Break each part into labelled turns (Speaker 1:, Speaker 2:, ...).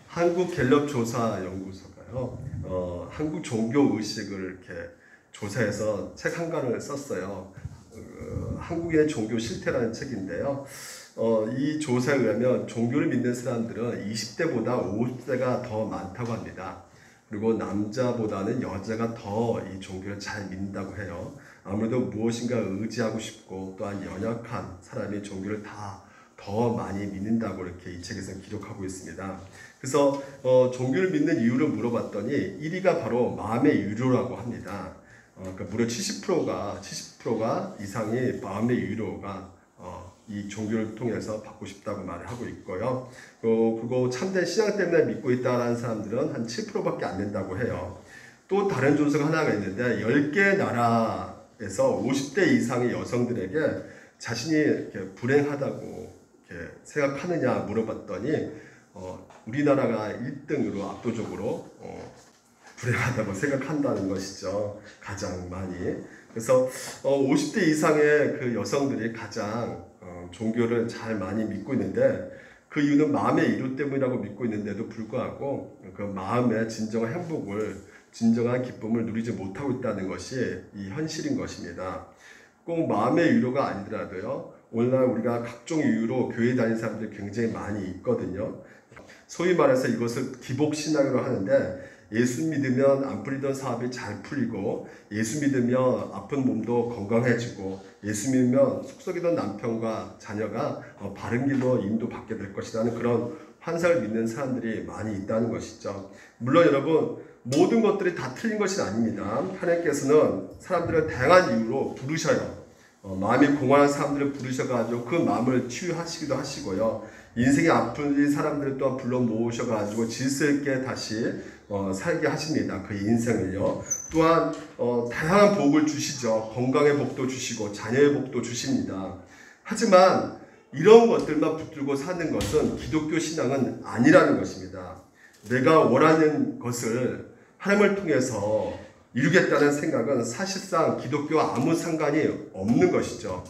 Speaker 1: 한국갤럽조사연구소가요, 한국 종교의식을 이렇게 조사해서 책 한 권을 썼어요. 한국의 종교 실태라는 책인데요. 이 조사에 의하면 종교를 믿는 사람들은 20대보다 50대가 더 많다고 합니다. 그리고 남자보다는 여자가 더 이 종교를 잘 믿는다고 해요. 아무래도 무엇인가 의지하고 싶고 또한 연약한 사람이 종교를 더 많이 믿는다고 이렇게 이 책에서는 기록하고 있습니다. 그래서 종교를 믿는 이유를 물어봤더니 1위가 바로 마음의 위로라고 합니다. 그러니까 무려 70% 이상이 마음의 위로가 이 종교를 통해서 받고 싶다고 말을 하고 있고요. 그리고 참된 신앙 때문에 믿고 있다는 사람들은 한 7%밖에 안 된다고 해요. 또 다른 조사가 하나가 있는데 10개 나라에서 50대 이상의 여성들에게 자신이 이렇게 불행하다고 이렇게 생각하느냐 물어봤더니 우리나라가 1등으로 압도적으로 불행하다고 생각한다는 것이죠. 가장 많이. 그래서 50대 이상의 그 여성들이 가장 종교를 잘 많이 믿고 있는데 그 이유는 마음의 위로 때문이라고 믿고 있는데도 불구하고 그 마음의 진정한 행복을, 진정한 기쁨을 누리지 못하고 있다는 것이 이 현실인 것입니다. 꼭 마음의 위로가 아니더라도요, 오늘날 우리가 각종 이유로 교회 다니는 사람들이 굉장히 많이 있거든요. 소위 말해서 이것을 기복신앙이라고 하는데, 예수 믿으면 안 풀리던 사업이 잘 풀리고, 예수 믿으면 아픈 몸도 건강해지고, 예수 믿으면 속썩이던 남편과 자녀가 바른 길로 인도받게 될 것이라는 그런 환상을 믿는 사람들이 많이 있다는 것이죠. 물론 여러분, 모든 것들이 다 틀린 것은 아닙니다. 하나님께서는 사람들을 다양한 이유로 부르셔요. 마음이 공허한 사람들을 부르셔가지고 그 마음을 치유하시기도 하시고요. 인생이 아픈 사람들을 또한 불러 모으셔가지고 질서 있게 다시 살게 하십니다. 그 인생을요. 또한 다양한 복을 주시죠. 건강의 복도 주시고 자녀의 복도 주십니다. 하지만 이런 것들만 붙들고 사는 것은 기독교 신앙은 아니라는 것입니다. 내가 원하는 것을 하나님을 통해서 이루겠다는 생각은 사실상 기독교와 아무 상관이 없는 것이죠.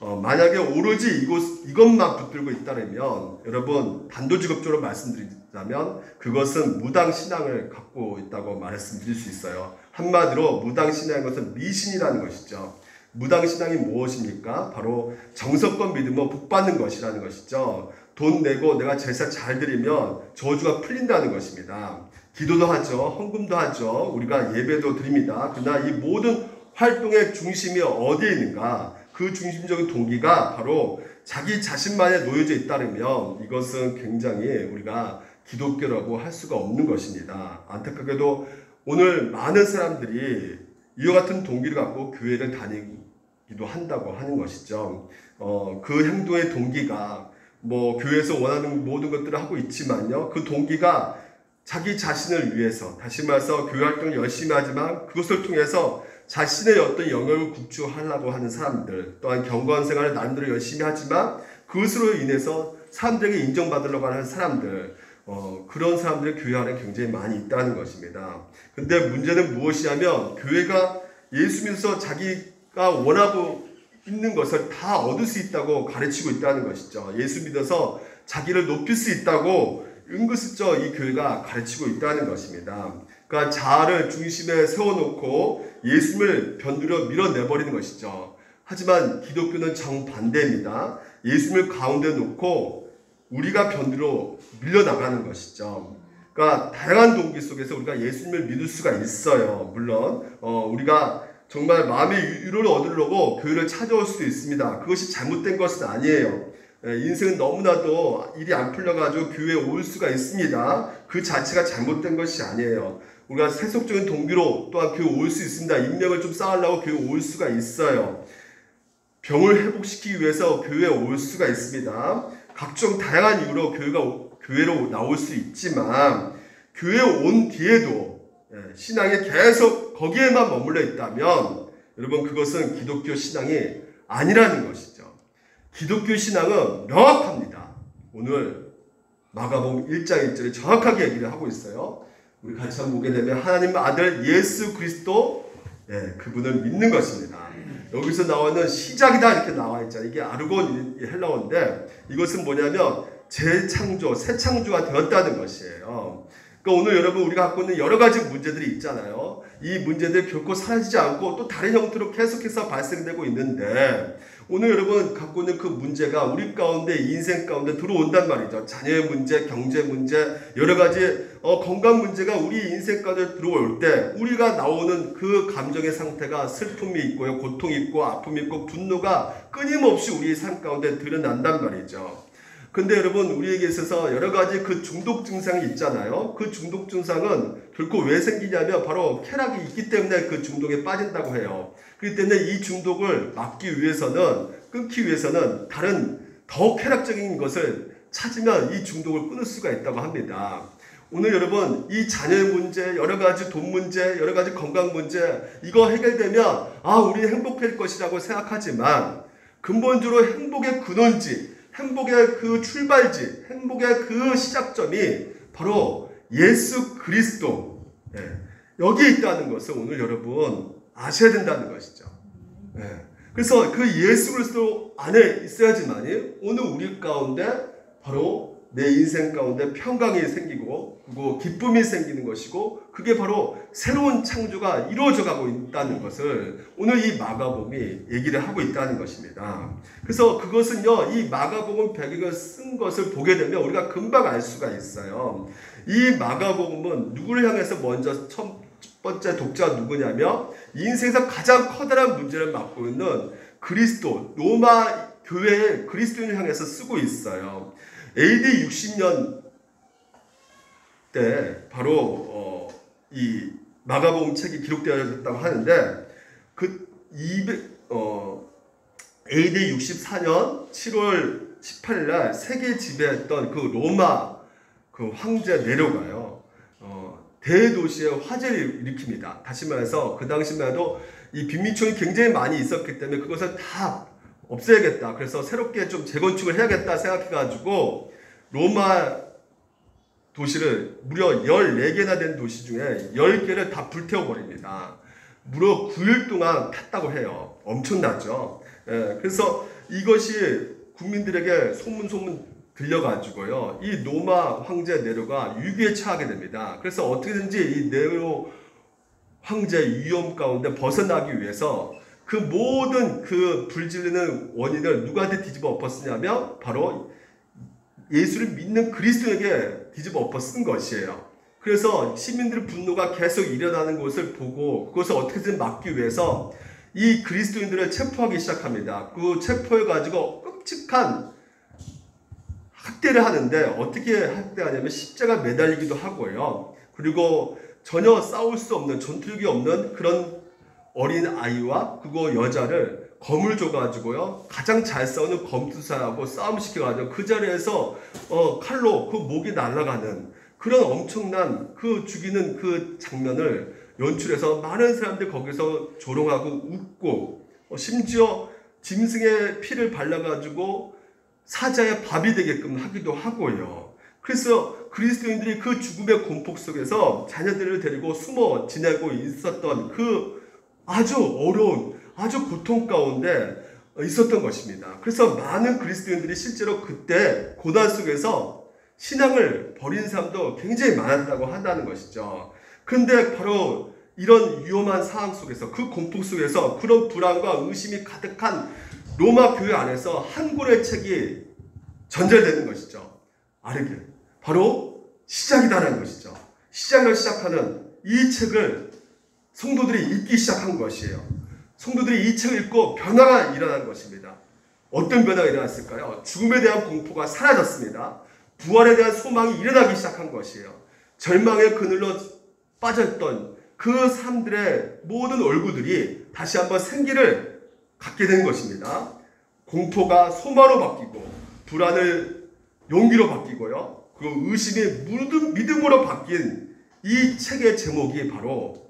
Speaker 1: 만약에 오로지 이것만 붙들고 있다면, 여러분 단도직입적으로 말씀드리자면 그것은 무당신앙을 갖고 있다고 말씀드릴 수 있어요. 한마디로 무당신앙인 것은 미신이라는 것이죠. 무당신앙이 무엇입니까? 바로 정석권 믿으면 복받는 것이라는 것이죠. 돈 내고 내가 제사 잘 드리면 저주가 풀린다는 것입니다. 기도도 하죠. 헌금도 하죠. 우리가 예배도 드립니다. 그러나 이 모든 활동의 중심이 어디에 있는가? 그 중심적인 동기가 바로 자기 자신만에 놓여져 있다면 이것은 굉장히 우리가 기독교라고 할 수가 없는 것입니다. 안타깝게도 오늘 많은 사람들이 이와 같은 동기를 갖고 교회를 다니기도 한다고 하는 것이죠. 그 행동의 동기가 교회에서 원하는 모든 것들을 하고 있지만요. 그 동기가 자기 자신을 위해서, 다시 말해서 교회 활동을 열심히 하지만 그것을 통해서 자신의 어떤 영역을 구축하려고 하는 사람들, 또한 경건 생활을 나름대로 열심히 하지만 그것으로 인해서 사람들에게 인정받으려고 하는 사람들, 그런 사람들이 교회 안에 굉장히 많이 있다는 것입니다. 근데 문제는 무엇이냐면 교회가 예수 믿어서 자기가 원하고 있는 것을 다 얻을 수 있다고 가르치고 있다는 것이죠. 예수 믿어서 자기를 높일 수 있다고 은근슬쩍 이 교회가 가르치고 있다는 것입니다. 그러니까 자아를 중심에 세워놓고 예수님을 변두려 밀어내버리는 것이죠. 하지만 기독교는 정반대입니다. 예수님을 가운데 놓고 우리가 변두로 밀려나가는 것이죠. 그러니까 다양한 동기 속에서 우리가 예수님을 믿을 수가 있어요. 물론 우리가 정말 마음의 위로를 얻으려고 교회를 찾아올 수도 있습니다. 그것이 잘못된 것은 아니에요. 인생은 너무나도 일이 안 풀려가지고 교회에 올 수가 있습니다. 그 자체가 잘못된 것이 아니에요. 우리가 세속적인 동기로 또한 교회 올 수 있습니다. 인맥을 좀 쌓으려고 교회 올 수가 있어요. 병을 회복시키기 위해서 교회에 올 수가 있습니다. 각종 다양한 이유로 교회로 나올 수 있지만 교회에 온 뒤에도 신앙이 계속 거기에만 머물러 있다면 여러분 그것은 기독교 신앙이 아니라는 것이죠. 기독교 신앙은 명확합니다. 오늘 마가복음 1장 1절에 정확하게 얘기를 하고 있어요. 우리 같이 한번 보게 되면 하나님의 아들 예수 그리스도, 그분을 믿는 것입니다. 여기서 나오는 시작이다 이렇게 나와 있잖아요. 이게 아르곤 헬라어인데 이것은 뭐냐면 재창조, 새 창조가 되었다는 것이에요. 그러니까 오늘 여러분 우리가 갖고 있는 여러 가지 문제들이 있잖아요. 이 문제들 결코 사라지지 않고 또 다른 형태로 계속해서 발생되고 있는데 오늘 여러분 갖고 있는 그 문제가 우리 가운데 인생 가운데 들어온단 말이죠. 자녀의 문제, 경제 문제, 여러 가지 건강 문제가 우리 인생 가운데 들어올 때 우리가 나오는 그 감정의 상태가 슬픔이 있고요, 고통이 있고 아픔이 있고 분노가 끊임없이 우리 삶 가운데 드러난단 말이죠. 근데 여러분 우리에게 있어서 여러 가지 그 중독 증상이 있잖아요. 그 중독 증상은 결코 왜 생기냐면 바로 쾌락이 있기 때문에 그 중독에 빠진다고 해요. 그렇기 때문에 이 중독을 막기 위해서는, 끊기 위해서는 다른 더 쾌락적인 것을 찾으면 이 중독을 끊을 수가 있다고 합니다. 오늘 여러분 이 자녀의 문제, 여러 가지 돈 문제, 여러 가지 건강 문제 이거 해결되면 우리 행복할 것이라고 생각하지만 근본적으로 행복의 근원지, 행복의 그 출발지, 행복의 그 시작점이 바로 예수 그리스도, 여기에 있다는 것을 오늘 여러분 아셔야 된다는 것이죠. 그래서 그 예수 그리스도 안에 있어야지만이 오늘 우리 가운데 바로 내 인생 가운데 평강이 생기고 그리고 기쁨이 생기는 것이고 그게 바로 새로운 창조가 이루어져 가고 있다는 것을 오늘 이 마가복음이 얘기를 하고 있다는 것입니다. 그래서 그것은요, 이 마가복음 배경을 쓴 것을 보게 되면 우리가 금방 알 수가 있어요. 이 마가복음은 누구를 향해서 먼저 첫 번째 독자가 누구냐면 인생에서 가장 커다란 문제를 맡고 있는 그리스도, 로마 교회의 그리스도인을 향해서 쓰고 있어요. AD 60년 때 바로 이 마가복음 책이 기록되어졌다고 하는데 AD 64년 7월 18일 날 세계 지배했던 그 로마 그 황제 네로가요. 대도시에 화재를 일으킵니다. 다시 말해서 그 당시만 해도 이 빈민촌이 굉장히 많이 있었기 때문에 그것을 다 없애야겠다. 그래서 새롭게 좀 재건축을 해야겠다 생각해가지고 로마 도시를 무려 14개나 된 도시 중에 10개를 다 불태워버립니다. 무려 9일 동안 탔다고 해요. 엄청나죠. 그래서 이것이 국민들에게 소문 들려가지고요. 이 로마 황제 네로가 위기에 처하게 됩니다. 그래서 어떻게든지 이 네로 황제의 위험 가운데 벗어나기 위해서 그 모든 그 불질르는 원인을 누구한테 뒤집어 엎었으냐면 바로 예수를 믿는 그리스도에게 뒤집어 엎어 쓴 것이에요. 그래서 시민들의 분노가 계속 일어나는 것을 보고 그것을 어떻게든 막기 위해서 이 그리스도인들을 체포하기 시작합니다. 그 체포해가지고 끔찍한 학대를 하는데 어떻게 학대하냐면 십자가 매달리기도 하고요. 그리고 전혀 싸울 수 없는 전투력이 없는 그런 어린 아이와 그거 여자를 검을 줘가지고요. 가장 잘 싸우는 검투사하고 싸움시켜가지고 그 자리에서 칼로 그 목이 날아가는 그런 엄청난 그 죽이는 그 장면을 연출해서 많은 사람들이 거기서 조롱하고 웃고 심지어 짐승의 피를 발라가지고 사자의 밥이 되게끔 하기도 하고요. 그래서 그리스도인들이 그 죽음의 공포 속에서 자녀들을 데리고 숨어 지내고 있었던 그 아주 어려운 아주 고통 가운데 있었던 것입니다. 그래서 많은 그리스도인들이 실제로 그때 고난 속에서 신앙을 버린 사람도 굉장히 많았다고 한다는 것이죠. 그런데 바로 이런 위험한 상황 속에서 그 공포 속에서 그런 불안과 의심이 가득한 로마 교회 안에서 한 권의 책이 전달되는 것이죠. 아르게 바로 시작이다라는 것이죠. 시작을 시작하는 이 책을 성도들이 읽기 시작한 것이에요. 성도들이 이 책을 읽고 변화가 일어난 것입니다. 어떤 변화가 일어났을까요? 죽음에 대한 공포가 사라졌습니다. 부활에 대한 소망이 일어나기 시작한 것이에요. 절망의 그늘로 빠졌던 그 사람들의 모든 얼굴들이 다시 한번 생기를 갖게 된 것입니다. 공포가 소망으로 바뀌고 불안을 용기로 바뀌고요. 그 의심이 믿음으로 바뀐 이 책의 제목이 바로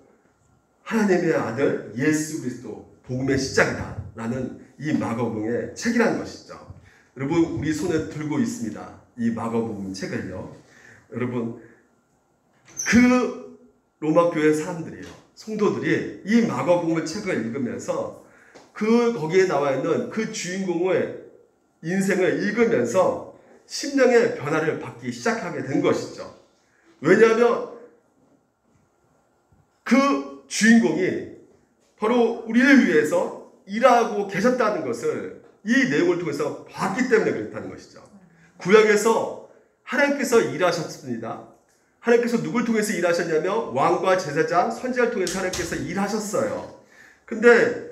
Speaker 1: 하나님의 아들 예수 그리스도 복음의 시작이다 라는 이 마가복음의 책이라는 것이죠. 여러분 우리 손에 들고 있습니다. 이 마가복음 책을요. 여러분 그 로마 교회 사람들이요. 성도들이 이 마가복음 책을 읽으면서 그 거기에 나와 있는 그 주인공의 인생을 읽으면서 심령의 변화를 받기 시작하게 된 것이죠. 왜냐하면 그 주인공이 바로 우리를 위해서 일하고 계셨다는 것을 이 내용을 통해서 봤기 때문에 그렇다는 것이죠. 구약에서 하나님께서 일하셨습니다. 하나님께서 누굴 통해서 일하셨냐면 왕과 제사장, 선지자를 통해서 하나님께서 일하셨어요. 근데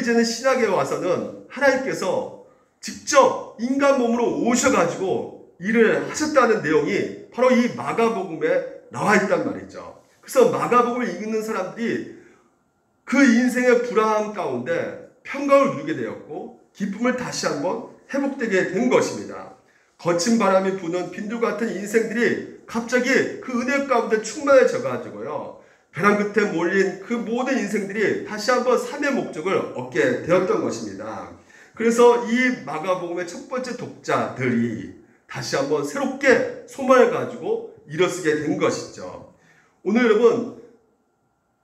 Speaker 1: 이제는 신약에 와서는 하나님께서 직접 인간 몸으로 오셔가지고 일을 하셨다는 내용이 바로 이 마가복음에 나와 있단 말이죠. 그래서 마가복음을 읽는 사람들이 그 인생의 불안함 가운데 평강을 누리게 되었고 기쁨을 다시 한번 회복되게 된 것입니다. 거친 바람이 부는 빈들 같은 인생들이 갑자기 그 은혜 가운데 충만해져 가지고요. 벼랑 끝에 몰린 그 모든 인생들이 다시 한번 삶의 목적을 얻게 되었던 것입니다. 그래서 이 마가복음의 첫 번째 독자들이 다시 한번 새롭게 소망을 가지고 일어서게 된 것이죠. 오늘 여러분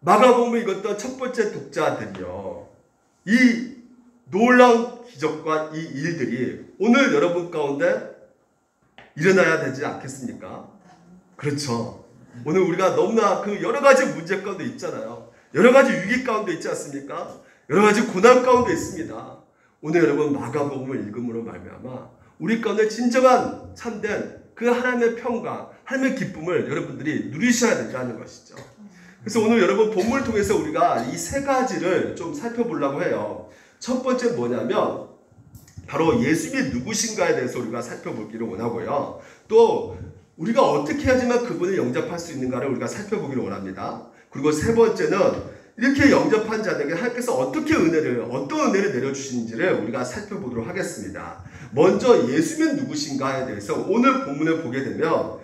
Speaker 1: 마가복음을 읽었던 첫 번째 독자들이요. 이 놀라운 기적과 이 일들이 오늘 여러분 가운데 일어나야 되지 않겠습니까? 그렇죠. 오늘 우리가 너무나 그 여러 가지 문제 가운데 있잖아요. 여러 가지 위기 가운데 있지 않습니까? 여러 가지 고난 가운데 있습니다. 오늘 여러분 마가복음을 읽음으로 말미암아 우리 가운데 진정한 참된 그 하나님의 평강, 하나님의 기쁨을 여러분들이 누리셔야 된다는 것이죠. 그래서 오늘 여러분 본문을 통해서 우리가 이 세 가지를 좀 살펴보려고 해요. 첫 번째 뭐냐면 바로 예수님이 누구신가에 대해서 우리가 살펴보기를 원하고요. 또 우리가 어떻게 해야지만 그분을 영접할 수 있는가를 우리가 살펴보기를 원합니다. 그리고 세 번째는 이렇게 영접한 자들에게 하나님께서 어떤 은혜를 내려주시는지를 우리가 살펴보도록 하겠습니다. 먼저 예수님은 누구신가에 대해서 오늘 본문을 보게 되면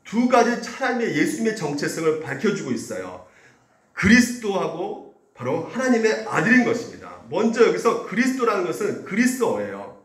Speaker 1: 두 가지 하나님의 예수님의 정체성을 밝혀주고 있어요. 그리스도하고 바로 하나님의 아들인 것입니다. 먼저 여기서 그리스도라는 것은 그리스어예요.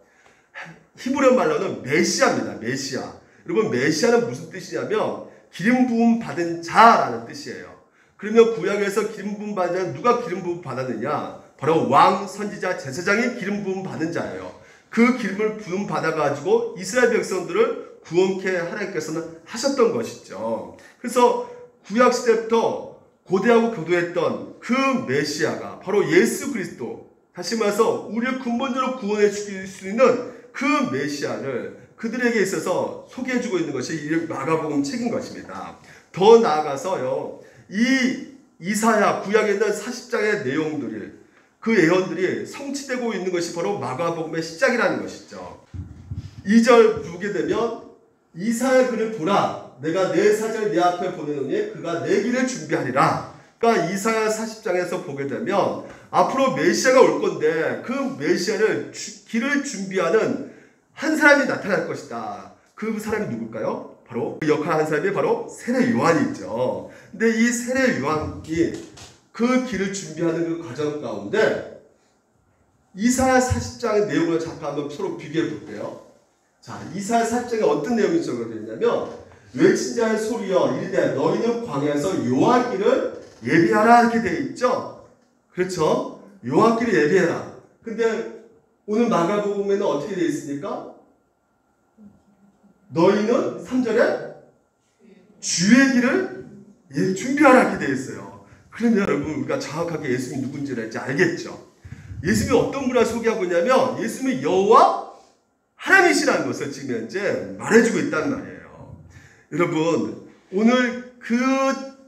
Speaker 1: 히브리어 말로는 메시아입니다. 메시아. 여러분 메시아는 무슨 뜻이냐면 기름 부음 받은 자라는 뜻이에요. 그러면 구약에서 기름 부음 받은 자는 누가 기름 부음 받았느냐? 바로 왕, 선지자, 제사장이 기름 부음 받은 자예요. 그 기름을 부음 받아가지고 이스라엘 백성들을 구원케 하나님께서는 하셨던 것이죠. 그래서 구약 시대부터 고대하고 교도했던 그 메시아가 바로 예수 그리스도, 다시 말해서 우리를 근본적으로 구원해 주실 수 있는 그 메시아를 그들에게 있어서 소개해주고 있는 것이 이 마가복음 책인 것입니다. 더 나아가서요, 이 이사야 구약에 있는 40장의 내용들이, 그 예언들이 성취되고 있는 것이 바로 마가복음의 시작이라는 것이죠. 2절 보게 되면 이사야 그를 보라, 내가 내 사자를 네 앞에 보내노니 그가 내 길을 준비하리라. 그러니까 이사야 40장에서 보게 되면 앞으로 메시아가 올 건데 그 메시아를 길을 준비하는 한 사람이 나타날 것이다. 그 사람이 누굴까요? 바로 그 역할을 한 사람이 바로 세례 요한이죠. 근데 이 세례 요한이 그 길을 준비하는 그 과정 가운데 이사야 40장의 내용을 잠깐 한번 서로 비교해 볼게요. 자, 이사야 40장에 어떤 내용이 적어져 있냐면 외친 자의 소리여 이르되 너희는 광야에서 여호와 길을 예비하라 이렇게 되어 있죠. 그렇죠? 여호와 길을 예비해라. 근데 오늘 마가복음에는 어떻게 되어 있습니까? 너희는 3절에 주의 길을 준비하라 이렇게 되어 있어요. 그러면 여러분 우리가 정확하게 예수님이 누군지를 이제 알겠죠. 예수님이 어떤 분을 소개하고 있냐면 예수님이 여호와 하나님이시라는 것을 지금 현재 말해주고 있단 말이에요. 여러분 오늘 그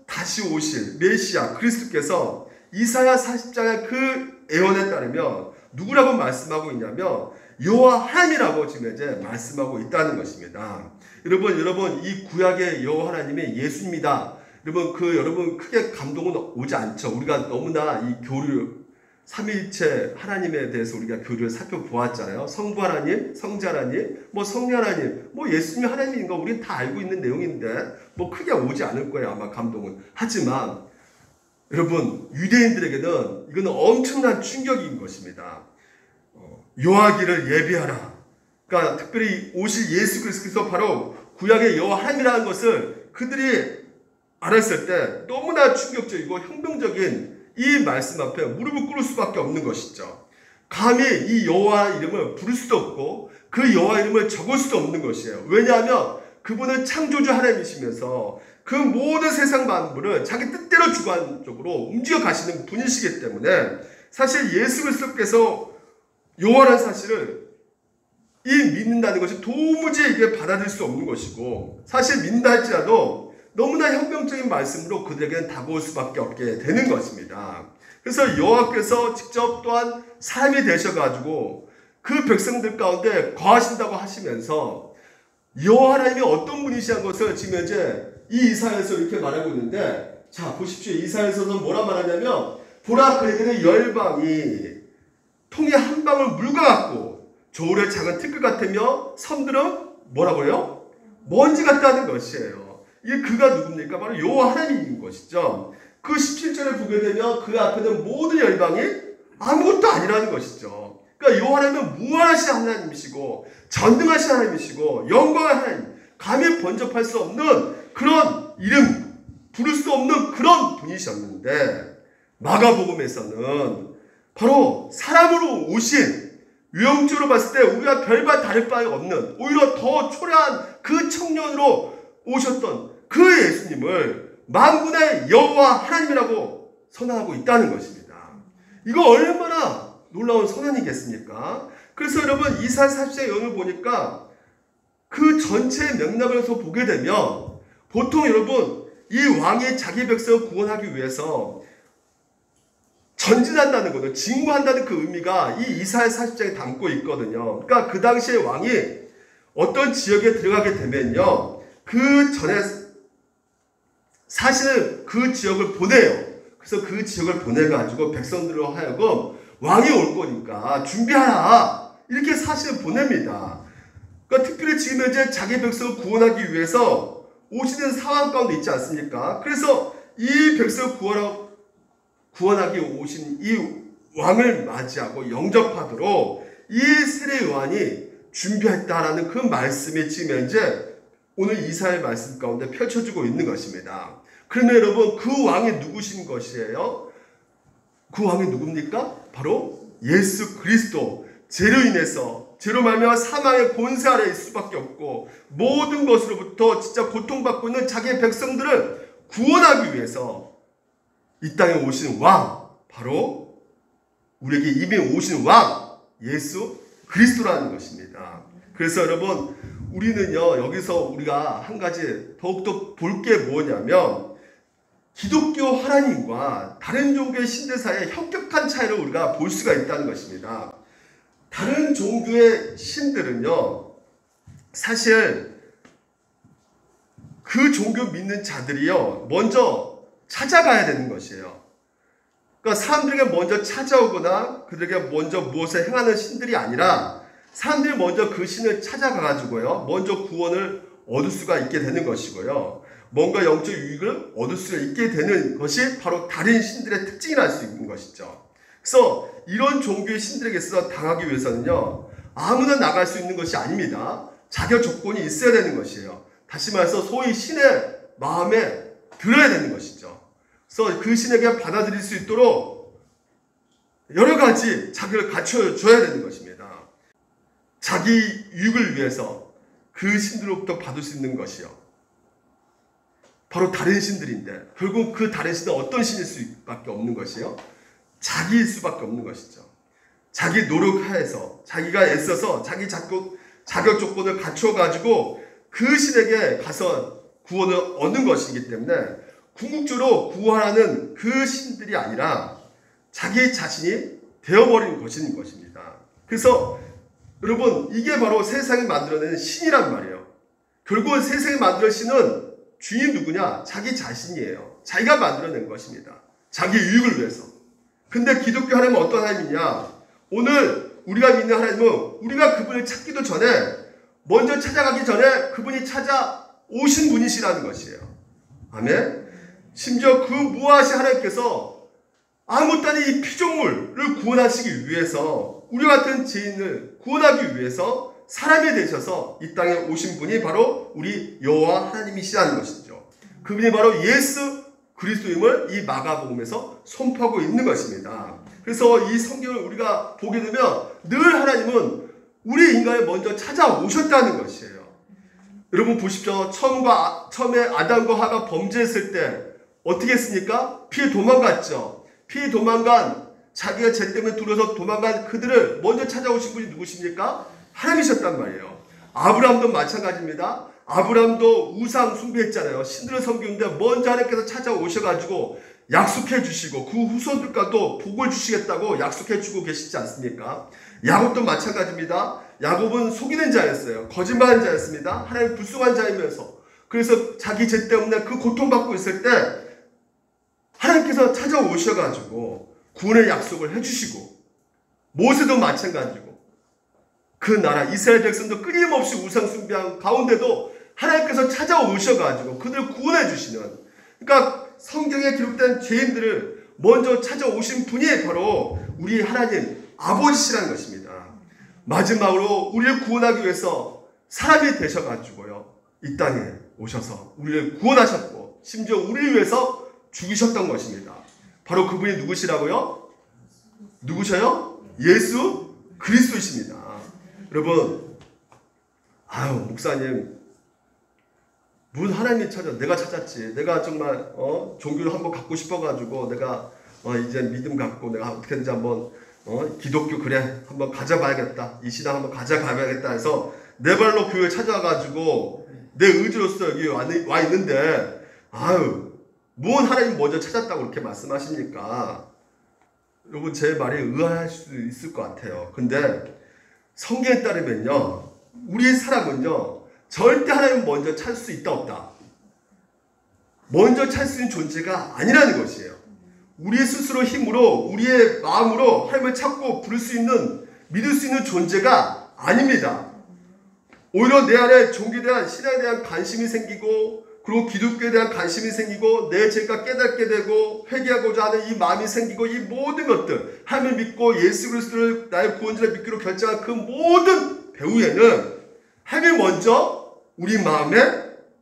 Speaker 1: 다시 오실 메시아 그리스도께서 이사야 40장의 그 예언에 따르면 누구라고 말씀하고 있냐면 여호와 하나님이라고 지금 현재 말씀하고 있다는 것입니다. 여러분 이 구약의 여호와 하나님이 예수입니다. 여러분 크게 감동은 오지 않죠. 우리가 너무나 이 교류 삼위일체 하나님에 대해서 우리가 교류를 살펴보았잖아요. 성부 하나님, 성자 하나님, 성령 하나님, 예수님이 하나님인 거 우리는 다 알고 있는 내용인데 크게 오지 않을 거예요. 아마 감동은. 하지만 여러분 유대인들에게는 이거는 엄청난 충격인 것입니다. 여호와 길을 예비하라. 그러니까 특별히 오실 예수 그리스도께서 바로 구약의 여호와 하나님이라는 것을 그들이 알았을 때 너무나 충격적이고 혁명적인 이 말씀 앞에 무릎을 꿇을 수밖에 없는 것이죠. 감히 이 여호와 이름을 부를 수도 없고 그 여호와 이름을 적을 수도 없는 것이에요. 왜냐하면 그분은 창조주 하나님이시면서 그 모든 세상 만물을 자기 뜻대로 주관적으로 움직여 가시는 분이시기 때문에 사실 예수 그리스도께서 여호와라는 사실을 믿는다는 것이 도무지 이게 받아들일 수 없는 것이고, 사실 믿는다 할지라도 너무나 혁명적인 말씀으로 그들에게는 다가올 수밖에 없게 되는 것입니다. 그래서 여호와께서 직접 또한 사람이 되셔가지고 그 백성들 가운데 거하신다고 하시면서 여호와 하나님이 어떤 분이시한 것을 지금 현재 이 이사야에서 이렇게 말하고 있는데, 자 보십시오. 이사야에서는 뭐라 말하냐면, 보라 그에게는 열방이 통에 한 방울 물과 같고 저울의 작은 티끌 같으며 섬들은 뭐라고 해요? 먼지 같다는 것이에요. 이게 그가 누굽니까? 바로 여호와 하나님인 것이죠. 그 17절에 보게 되면 그 앞에는 모든 열방이 아무것도 아니라는 것이죠. 그러니까 여호와 하나님은 무한하신 하나님이시고 전능하신 하나님이시고 영광의 하나님, 감히 번접할 수 없는 그런 이름, 부를 수 없는 그런 분이셨는데, 마가복음에서는 바로 사람으로 오신, 유형적으로 봤을 때 우리가 별반 다를 바가 없는, 오히려 더 초라한 그 청년으로 오셨던 그 예수님을 만군의 여호와 하나님이라고 선언하고 있다는 것입니다. 이거 얼마나 놀라운 선언이겠습니까? 그래서 여러분 이사야 40장의 예언을 보니까 그 전체 맥락에서 보게 되면, 보통 여러분 이 왕이 자기 백성을 구원하기 위해서 전진한다는 거죠. 진구한다는 그 의미가 이 이사야 40장에 담고 있거든요. 그러니까 그 당시에 왕이 어떤 지역에 들어가게 되면요, 그 전에 사실은 그 지역을 보내요. 그래서 그 지역을 보내가지고 백성들로 하여금 왕이 올 거니까 준비하라, 이렇게 사실을 보냅니다. 그러니까 특별히 지금 현재 자기 백성을 구원하기 위해서 오시는 상황 가운데 있지 않습니까? 그래서 이 백성을 구원하기 오신 이 왕을 맞이하고 영접하도록 이 세례 요한이 준비했다라는 그 말씀이 지금 현재 오늘 이사야의 말씀 가운데 펼쳐지고 있는 것입니다. 그러면 여러분 그 왕이 누구신 것이에요? 그 왕이 누굽니까? 바로 예수 그리스도. 죄로 인해서, 죄로 말미암아 사망의 권세 아래에 있을 수밖에 없고 모든 것으로부터 진짜 고통받고 있는 자기의 백성들을 구원하기 위해서 이 땅에 오신 왕, 바로 우리에게 이미 오신 왕 예수 그리스도라는 것입니다. 그래서 여러분 우리는요, 여기서 우리가 한 가지 더욱더 볼 게 뭐냐면, 기독교 하나님과 다른 종교의 신들 사이의 혁격한 차이를 우리가 볼 수가 있다는 것입니다. 다른 종교의 신들은요, 사실 그 종교 믿는 자들이요, 먼저 찾아가야 되는 것이에요. 그러니까 사람들에게 먼저 찾아오거나 그들에게 먼저 무엇을 행하는 신들이 아니라 사람들이 먼저 그 신을 찾아가가지고요, 먼저 구원을 얻을 수가 있게 되는 것이고요, 뭔가 영적 유익을 얻을 수가 있게 되는 것이 바로 다른 신들의 특징이라 할 수 있는 것이죠. 그래서 이런 종교의 신들에게서 당하기 위해서는요, 아무나 나갈 수 있는 것이 아닙니다. 자격 조건이 있어야 되는 것이에요. 다시 말해서 소위 신의 마음에 들어야 되는 것이죠. 그래서 그 신에게 받아들일 수 있도록 여러 가지 자격을 갖춰줘야 되는 것입니다. 자기 유익을 위해서 그 신들로부터 받을 수 있는 것이요, 바로 다른 신들인데, 결국 그 다른 신은 어떤 신일 수밖에 없는 것이요? 자기일 수밖에 없는 것이죠. 자기 노력하에서, 자기가 애써서 자기 자격 조건을 갖춰가지고 그 신에게 가서 구원을 얻는 것이기 때문에 궁극적으로 구원하는 그 신들이 아니라 자기 자신이 되어버린 것인 것입니다. 그래서 여러분 이게 바로 세상이 만들어내는 신이란 말이에요. 결국은 세상이 만들어낸 신은 주인이 누구냐? 자기 자신이에요. 자기가 만들어낸 것입니다. 자기 유익을 위해서. 근데 기독교 하나님은 어떤 하나님이냐? 오늘 우리가 믿는 하나님은 우리가 그분을 찾기도 전에, 먼저 찾아가기 전에 그분이 찾아오신 분이시라는 것이에요. 아멘? 심지어 그 무하신 하나님께서 아무것도 아닌 이 피조물을 구원하시기 위해서, 우리 같은 죄인을 구원하기 위해서 사람이 되셔서 이 땅에 오신 분이 바로 우리 여호와 하나님이시라는 것이죠. 그분이 바로 예수 그리스도임을 이 마가복음에서 선포하고 있는 것입니다. 그래서 이 성경을 우리가 보게 되면 늘 하나님은 우리 인간을 먼저 찾아오셨다는 것이에요. 여러분 보십시오. 처음에 아담과 하가 범죄했을 때 어떻게 했습니까? 피해 도망갔죠. 피해 도망간, 자기가 죄 때문에 두려워서 도망간 그들을 먼저 찾아오신 분이 누구십니까? 하나님이셨단 말이에요. 아브라함도 마찬가지입니다. 아브라함도 우상 숭배했잖아요. 신들을 섬기는데 먼저 하나님께서 찾아오셔가지고 약속해 주시고 그 후손들과도 복을 주시겠다고 약속해 주고 계시지 않습니까? 야곱도 마찬가지입니다. 야곱은 속이는 자였어요. 거짓말하는 자였습니다. 하나님 불순한 자이면서 그래서 자기 죄 때문에 그 고통받고 있을 때 하나님께서 찾아오셔가지고 구원의 약속을 해주시고 모세도 마찬가지고 그 나라 이스라엘 백성도 끊임없이 우상 숭배한 가운데도 하나님께서 찾아오셔가지고 그들을 구원해 주시는, 그러니까 성경에 기록된 죄인들을 먼저 찾아오신 분이 바로 우리 하나님 아버지시라는 것입니다. 마지막으로 우리를 구원하기 위해서 사람이 되셔가지고요 이 땅에 오셔서 우리를 구원하셨고 심지어 우리를 위해서 죽으셨던 것입니다. 바로 그분이 누구시라고요? 누구셔요? 예수 그리스도이십니다. 여러분, 목사님, 문 하나님이 찾아, 내가 찾았지. 내가 정말 종교를 한번 갖고 싶어가지고 내가 이제 믿음 갖고 내가 어떻게든지 한번 기독교 그래 한번 가져봐야겠다. 이 신앙 한번 가져가야겠다 해서 내 발로 교회 찾아가지고 내 의지로서 여기 와 있는데 뭔 하나님 먼저 찾았다고 그렇게 말씀하십니까? 여러분 제 말이 의아할 수도 있을 것 같아요. 근데 성경에 따르면요 우리의 사람은요 절대 하나님 먼저 찾을 수 있다 없다. 먼저 찾을 수 있는 존재가 아니라는 것이에요. 우리 스스로 힘으로 우리의 마음으로 하나님을 찾고 부를 수 있는 믿을 수 있는 존재가 아닙니다. 오히려 내 안에 종교에 대한 신앙에 대한 관심이 생기고 그리고 기독교에 대한 관심이 생기고 내 죄가 깨닫게 되고 회개하고자 하는 이 마음이 생기고 이 모든 것들 하나님을 믿고 예수 그리스도를 나의 구원자를 믿기로 결정한 그 모든 배후에는 하나님이 먼저 우리 마음에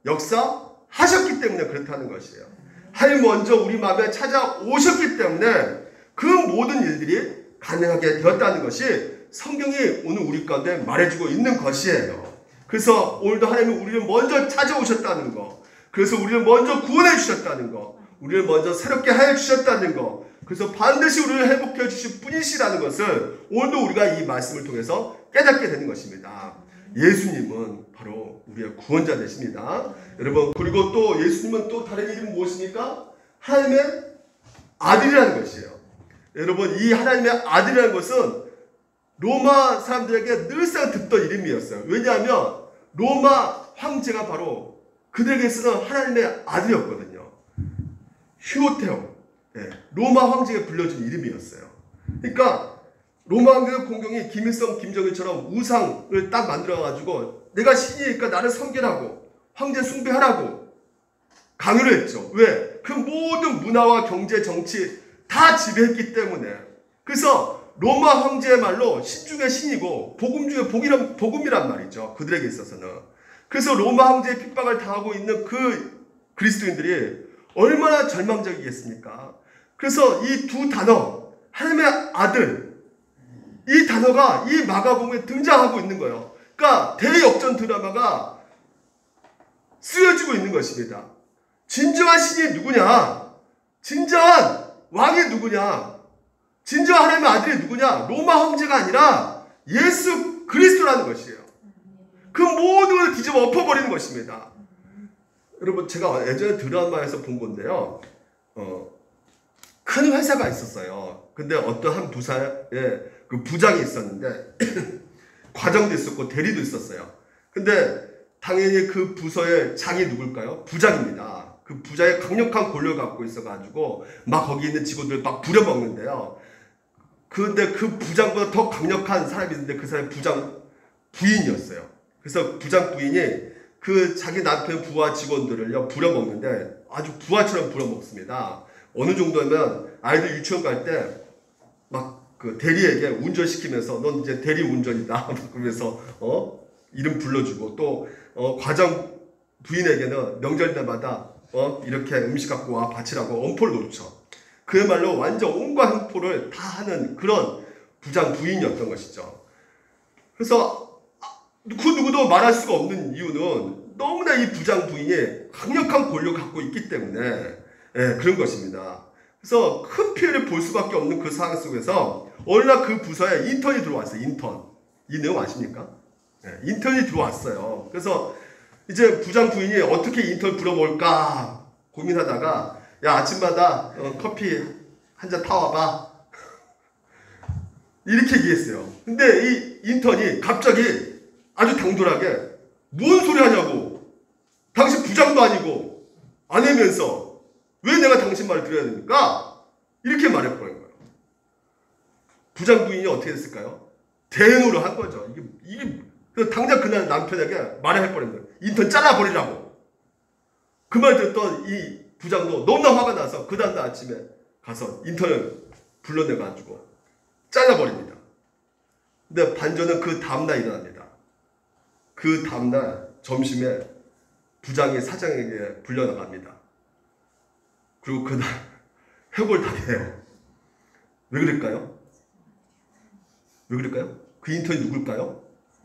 Speaker 1: 역사하셨기 때문에 그렇다는 것이에요. 하나님 먼저 우리 마음에 찾아오셨기 때문에 그 모든 일들이 가능하게 되었다는 것이 성경이 오늘 우리 가운데 말해주고 있는 것이에요. 그래서 오늘도 하나님이 우리를 먼저 찾아오셨다는 거, 그래서 우리를 먼저 구원해 주셨다는 거, 우리를 먼저 새롭게 하여 주셨다는 거, 그래서 반드시 우리를 회복해 주실 분이시라는 것을 오늘도 우리가 이 말씀을 통해서 깨닫게 되는 것입니다. 예수님은 바로 우리의 구원자 되십니다. 여러분, 그리고 또 예수님은 또 다른 이름은 무엇입니까? 하나님의 아들이라는 것이에요. 여러분, 이 하나님의 아들이라는 것은 로마 사람들에게 늘상 듣던 이름이었어요. 왜냐하면 로마 황제가 바로 그들에게서는 하나님의 아들이었거든요. 휴오테오, 로마 황제가 불려준 이름이었어요. 그러니까 로마 황제의 공경이 김일성, 김정일처럼 우상을 딱 만들어가지고 내가 신이니까 나를 섬기라고, 황제 숭배하라고 강요를 했죠. 왜? 그 모든 문화와 경제, 정치 다 지배했기 때문에. 그래서 로마 황제의 말로 신 중에 신이고 복음 중에 복음이란 말이죠. 그들에게 있어서는. 그래서 로마 황제의 핍박을 당하고 있는 그 그리스도인들이 얼마나 절망적이겠습니까? 그래서 이 두 단어, 하나님의 아들, 이 단어가 이 마가복음에 등장하고 있는 거예요. 그러니까 대역전 드라마가 쓰여지고 있는 것입니다. 진정한 신이 누구냐? 진정한 왕이 누구냐? 진정한 하나님의 아들이 누구냐? 로마 황제가 아니라 예수 그리스도라는 것이에요. 그 모든 걸 뒤집어 엎어버리는 것입니다. 여러분, 제가 예전에 드라마에서 본 건데요. 큰 회사가 있었어요. 근데 어떤 한 부사에 그 부장이 있었는데 과정도 있었고 대리도 있었어요. 근데 당연히 그 부서의 장이 누굴까요? 부장입니다. 그 부장의 강력한 권력을 갖고 있어가지고 막 거기 있는 직원들 막 부려먹는데요. 그런데 그 부장보다 더 강력한 사람이 있는데 그 사람이 부장 부인이었어요. 그래서 부장 부인이 그 자기 남편 부하 직원들을요 부려먹는데 아주 부하처럼 부려먹습니다. 어느 정도면 아이들 유치원 갈 때 막 그 대리에게 운전시키면서 넌 이제 대리 운전이다 그러면서 이름 불러주고 또 과장 부인에게는 명절 때마다 이렇게 음식 갖고 와 바치라고 엄포를 놓죠. 그야말로 완전 온갖 횡포를 다 하는 그런 부장 부인이었던 것이죠. 그래서 그 누구도 말할 수가 없는 이유는 너무나 이 부장 부인이 강력한 권력을 갖고 있기 때문에 그런 것입니다. 그래서 큰 피해를 볼 수밖에 없는 그 상황 속에서 어느 날 그 부서에 인턴이 들어왔어요. 인턴. 이 내용 아십니까? 인턴이 들어왔어요. 그래서 이제 부장 부인이 어떻게 인턴 불러볼까 고민하다가 야 아침마다 커피 한 잔 타와봐 이렇게 얘기했어요. 근데 이 인턴이 갑자기 아주 당돌하게 뭔 소리 하냐고, 당신 부장도 아니고 아내면서 왜 내가 당신 말을 들어야 됩니까? 이렇게 말해버린 거예요. 부장 부인이 어떻게 됐을까요? 대응으로 한 거죠. 이게 당장 그날 남편에게 말을 해버린 거예요. 인턴 잘라버리라고. 그 말 듣던 이 부장도 너무나 화가 나서 그 다음날 아침에 가서 인턴을 불러내가지고 잘라버립니다. 근데 반전은 그 다음날 일어납니다. 그 다음날 점심에 부장이 사장에게 불려나갑니다. 그리고 그날 회고를 당해요. 왜 그럴까요? 왜 그럴까요? 그 인턴이 누굴까요?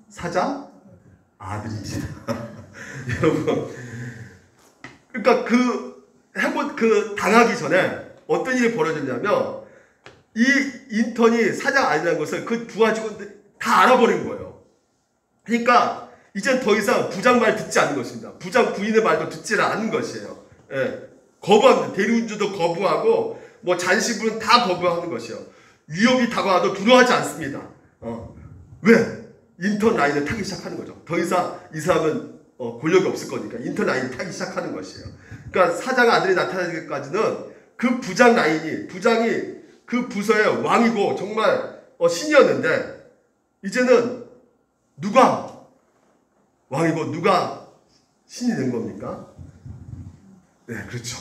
Speaker 1: 사장? 아들입니다. 여러분, 그러니까 그 당하기 전에 어떤 일이 벌어졌냐면 이 인턴이 사장 아니라는 것을 그 부하 직원들이 다 알아버린 거예요. 그러니까 이젠 더 이상 부장 말 듣지 않는 것입니다. 부장 부인의 말도 듣지 않는 것이에요. 거부합니다. 대리운전도 거부하고 뭐 잔시부는 다 거부하는 것이요. 위협이 다가와도 두려워하지 않습니다. 왜? 인턴 라인을 타기 시작하는 거죠. 더 이상 이 사람은 권력이 없을 거니까 인턴 라인을 타기 시작하는 것이에요. 그러니까 사장 아들이 나타나기까지는 그 부장 라인이, 부장이 그 부서의 왕이고 정말 신이었는데 이제는 누가 왕이고 누가 신이 된 겁니까? 네, 그렇죠.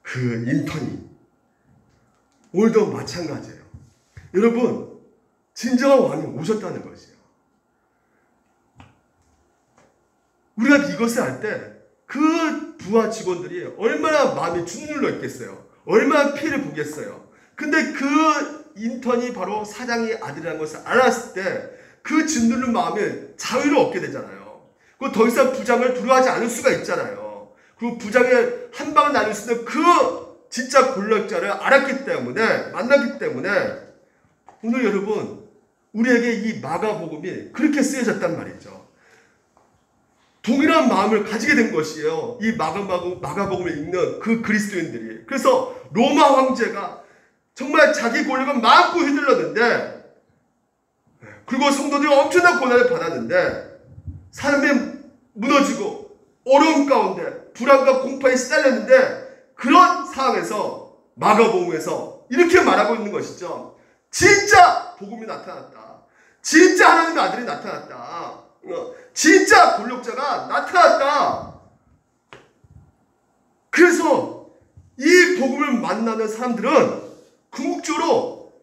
Speaker 1: 그 인턴이. 오늘도 마찬가지예요. 여러분, 진정한 왕이 오셨다는 것이에요. 우리가 이것을 할 때 그 부하 직원들이 얼마나 마음이 짓눌려 있겠어요. 얼마나 피해를 보겠어요. 근데 그 인턴이 바로 사장의 아들이라는 것을 알았을 때 그 짓누른 마음에 자유를 얻게 되잖아요. 그리고 더 이상 부장을 두려워하지 않을 수가 있잖아요. 그리고 부장을 한 방을 날릴 수 있는 그 진짜 권력자를 알았기 때문에, 만났기 때문에 오늘 여러분 우리에게 이 마가복음이 그렇게 쓰여졌단 말이죠. 동일한 마음을 가지게 된 것이에요. 이 마가복음을 읽는 그 그리스도인들이. 그래서 로마 황제가 정말 자기 권력을 마음껏 휘둘렀는데, 그리고 성도들이 엄청난 고난을 받았는데 삶이 무너지고 어려움 가운데 불안과 공포에 시달렸는데, 그런 상황에서 마가복음에서 이렇게 말하고 있는 것이죠. 진짜 복음이 나타났다. 진짜 하나님의 아들이 나타났다. 진짜 권력자가 나타났다. 그래서 이 복음을 만나는 사람들은 궁극적으로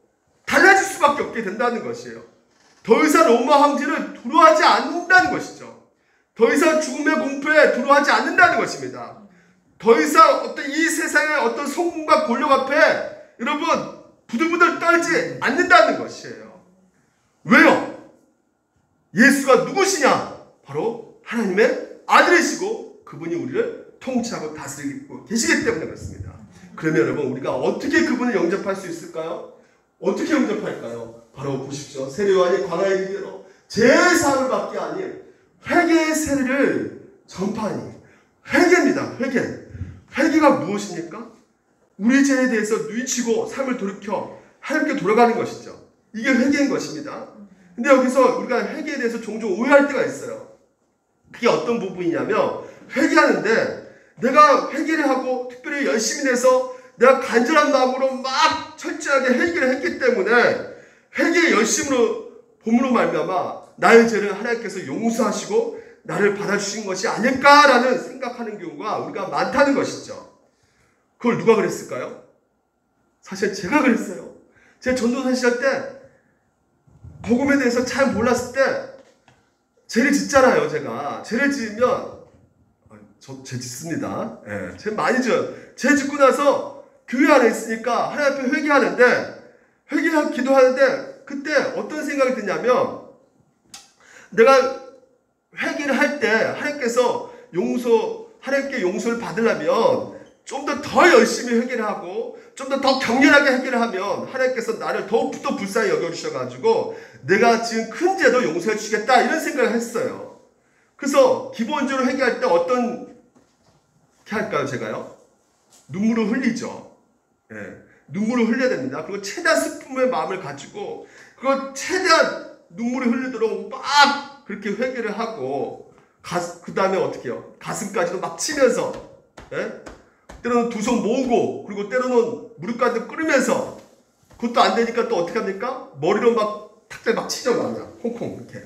Speaker 1: 달라질 수밖에 없게 된다는 것이에요. 더 이상 로마 황제를 두려워하지 않는다는 것이죠. 더 이상 죽음의 공포에 두려워하지 않는다는 것입니다. 더 이상 어떤 이 세상의 어떤 성공과 권력 앞에 여러분 부들부들 떨지 않는다는 것이에요. 왜요? 예수가 누구시냐? 바로 하나님의 아들이시고 그분이 우리를 통치하고 다스리고 계시기 때문에 그렇습니다. 그러면 여러분 우리가 어떻게 그분을 영접할 수 있을까요? 어떻게 영접할까요? 바로 보십시오. 세례요한이 광야에 이르러 제사함을 받게 하니 회개의 세례를 전파하니. 회개입니다. 회개가 무엇입니까? 우리 죄에 대해서 뉘우치고 삶을 돌이켜 하나님께 돌아가는 것이죠. 이게 회개인 것입니다. 근데 여기서 우리가 회개에 대해서 종종 오해할 때가 있어요. 그게 어떤 부분이냐면, 회개하는데 내가 회개를 하고 특별히 열심히 내서 내가 간절한 마음으로 막 철저하게 회개를 했기 때문에 회개의 열심으로 봄으로 말미암아 나의 죄를 하나님께서 용서하시고 나를 받아주신 것이 아닐까라는 생각하는 경우가 우리가 많다는 것이죠. 그걸 누가 그랬을까요? 사실 제가 그랬어요. 제 전도사 시절 때 복음에 대해서 잘 몰랐을 때 죄를 짓잖아요. 제가 죄를 지으면 죄 짓습니다. 죄 많이 져요. 죄 짓고 나서 교회 안에 있으니까 하나님 앞에 회개하는데 기도하는데 그때 어떤 생각이 드냐면, 내가 회개를 할 때 하나님께서 하나님께 용서를 받으려면 좀 더 열심히 회개를 하고 좀 더 격렬하게 회개를 하면 하나님께서 나를 더욱더 불쌍히 여겨주셔가지고 내가 지은 큰 죄도 용서해 주시겠다 이런 생각을 했어요. 그래서 기본적으로 회개할 때 어떤 할까요? 제가요? 눈물을 흘리죠. 예, 눈물을 흘려야 됩니다. 그리고 최대한 슬픔의 마음을 가지고 그걸 최대한 눈물을 흘리도록 막 그렇게 회개를 하고 그 다음에 어떻게 해요? 가슴까지도 막 치면서 때로는 두 손 모으고 그리고 때로는 무릎까지 꿇으면서 그것도 안 되니까 또 어떻게 합니까? 머리로 막 탁자 막 치죠. 그냥 콩콩 이렇게.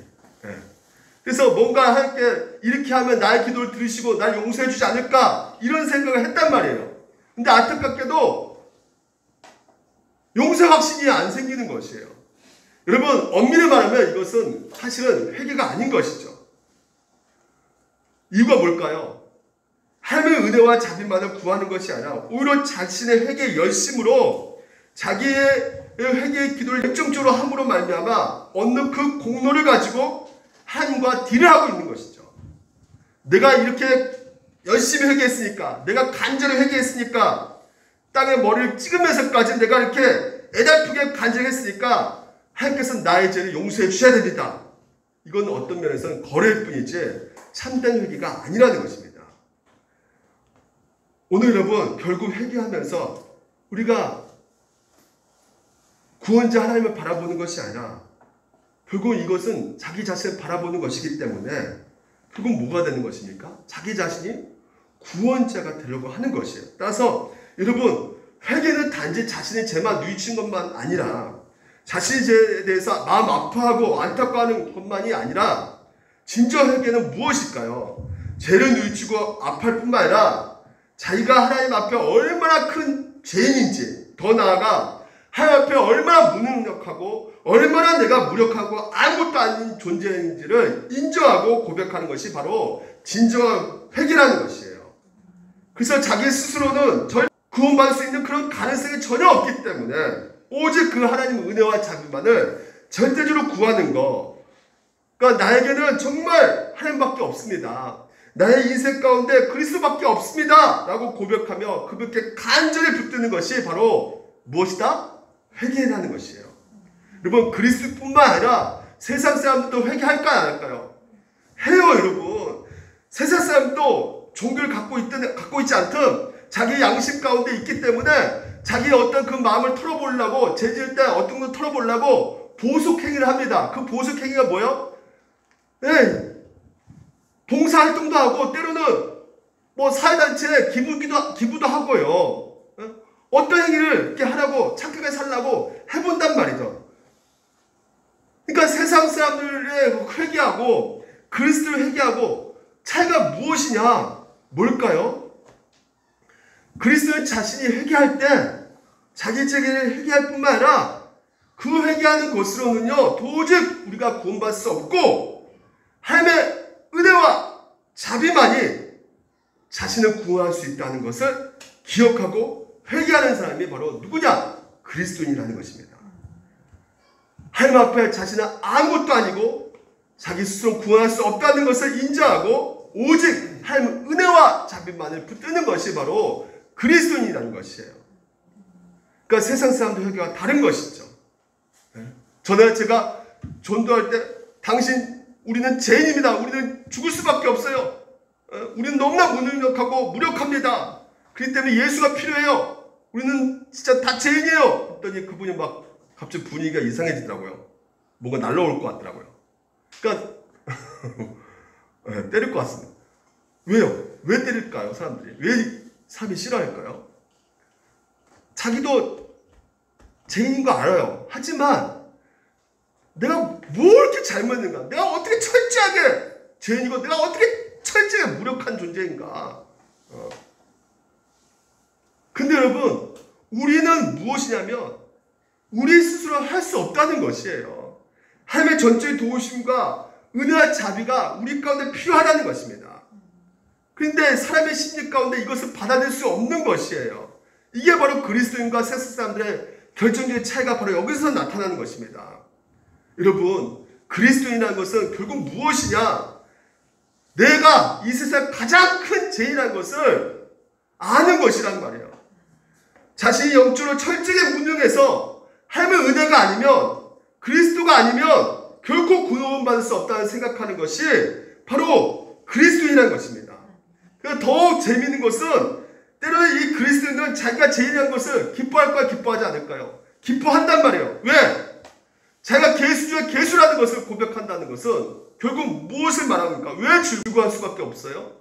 Speaker 1: 그래서 뭔가 하나님께 이렇게 하면 나의 기도를 들으시고 날 용서해 주지 않을까 이런 생각을 했단 말이에요. 근데 안타깝게도 용서 확신이 안 생기는 것이에요. 여러분 엄밀히 말하면 이것은 사실은 회개가 아닌 것이죠. 이유가 뭘까요? 하나님의 은혜와 자비만을 구하는 것이 아니라 오히려 자신의 회개의 열심으로 자기의 회개의 기도를 열정적으로 함으로 말미암아 얻는 그 공로를 가지고 하나님과 딜을 하고 있는 것이죠. 내가 이렇게 열심히 회개했으니까, 내가 간절히 회개했으니까, 땅에 머리를 찍으면서까지 내가 이렇게 애달프게 간절했으니까 하나님께서 나의 죄를 용서해 주셔야 됩니다. 이건 어떤 면에서는 거래일 뿐이지 참된 회개가 아니라는 것입니다. 오늘 여러분 결국 회개하면서 우리가 구원자 하나님을 바라보는 것이 아니라 결국 이것은 자기 자신을 바라보는 것이기 때문에 결국 뭐가 되는 것입니까? 자기 자신이 구원자가 되려고 하는 것이에요. 따라서 여러분 회개는 단지 자신의 죄만 뉘우치는 것만 아니라 자신의 죄에 대해서 마음 아파하고 안타까워하는 것만이 아니라 진짜 회개는 무엇일까요? 죄를 뉘우치고 아파할 뿐만 아니라 자기가 하나님 앞에 얼마나 큰 죄인인지, 더 나아가 하나님 앞에 얼마나 무능력하고 얼마나 내가 무력하고 아무것도 아닌 존재인지를 인정하고 고백하는 것이 바로 진정한 회개라는 것이에요. 그래서 자기 스스로는 구원받을 수 있는 그런 가능성이 전혀 없기 때문에 오직 그 하나님의 은혜와 자비만을 절대적으로 구하는 것. 그러니까 나에게는 정말 하나님밖에 없습니다. 나의 인생 가운데 그리스도밖에 없습니다 라고 고백하며 그분께 간절히 붙드는 것이 바로 무엇이다? 회개라는 것이에요. 여러분 그리스도뿐만 아니라 세상 사람들도 회개할까요? 안 할까요? 해요. 여러분 세상 사람도 종교를 갖고 있지 않든 자기 양심 가운데 있기 때문에 자기의 어떤 그 마음을 털어보려고 죄질 때 어떤 걸 털어보려고 보석행위를 합니다. 그 보석행위가 뭐예요? 네. 봉사활동도 하고 때로는 뭐 사회단체에 기부도 하고요. 어떤 행위를 이렇게 하라고 착하게 살라고 해본단 말이죠. 그러니까 세상 사람들의 회개하고 그리스도를 회개하고 차이가 무엇이냐? 뭘까요? 그리스도는 자신이 회개할 때 자기 죄를 회개할 뿐만 아니라 그 회개하는 것으로는요 도저히 우리가 구원받을 수 없고 하나님의 은혜와 자비만이 자신을 구원할 수 있다는 것을 기억하고 회개하는 사람이 바로 누구냐? 그리스도인이라는 것입니다. 하나님 앞에 자신은 아무것도 아니고 자기 스스로 구원할 수 없다는 것을 인정하고 오직 하나님의 은혜와 자비만을 붙드는 것이 바로 그리스도인이라는 것이에요. 그러니까 세상 사람들 회개와 다른 것이죠. 전에 제가 전도할 때 우리는 죄인입니다. 우리는 죽을 수밖에 없어요. 우리는 너무나 무능력하고 무력합니다. 그렇기 때문에 예수가 필요해요. 우리는 진짜 다 죄인이에요. 했더니 그분이 막 갑자기 분위기가 이상해지더라고요. 뭔가 날라올 것 같더라고요. 그러니까 때릴 것 같습니다. 왜요? 왜 때릴까요? 사람들이. 왜 사람이 싫어할까요? 자기도 죄인인 거 알아요. 하지만 내가 뭘 이렇게 잘못했는가? 내가 어떻게 철저하게 죄인이고 내가 어떻게 철저하게 무력한 존재인가? 근데 여러분 우리는 무엇이냐면 우리 스스로 할 수 없다는 것이에요. 하나님의 전적인 도우심과 은혜와 자비가 우리 가운데 필요하다는 것입니다. 그런데 사람의 심리 가운데 이것을 받아들일 수 없는 것이에요. 이게 바로 그리스도인과 세상 사람들의 결정적인 차이가 바로 여기서 나타나는 것입니다. 여러분 그리스도인이라는 것은 결국 무엇이냐? 내가 이 세상 가장 큰 죄인이라는 것을 아는 것이란 말이에요. 자신이 영적으로 철저하게 무능해서 하나님의 은혜가 아니면, 그리스도가 아니면 결코 구원받을 수 없다는 생각하는 것이 바로 그리스도인이라는 것입니다. 그래서 더욱 재미있는 것은 때로는 이 그리스도인들은 자기가 죄인이라는 것을 기뻐할까요? 기뻐하지 않을까요? 기뻐한단 말이에요. 왜? 자기가 개수 중에 개수라는 것을 고백한다는 것은 결국 무엇을 말합니까? 왜 즐거워할 수밖에 없어요?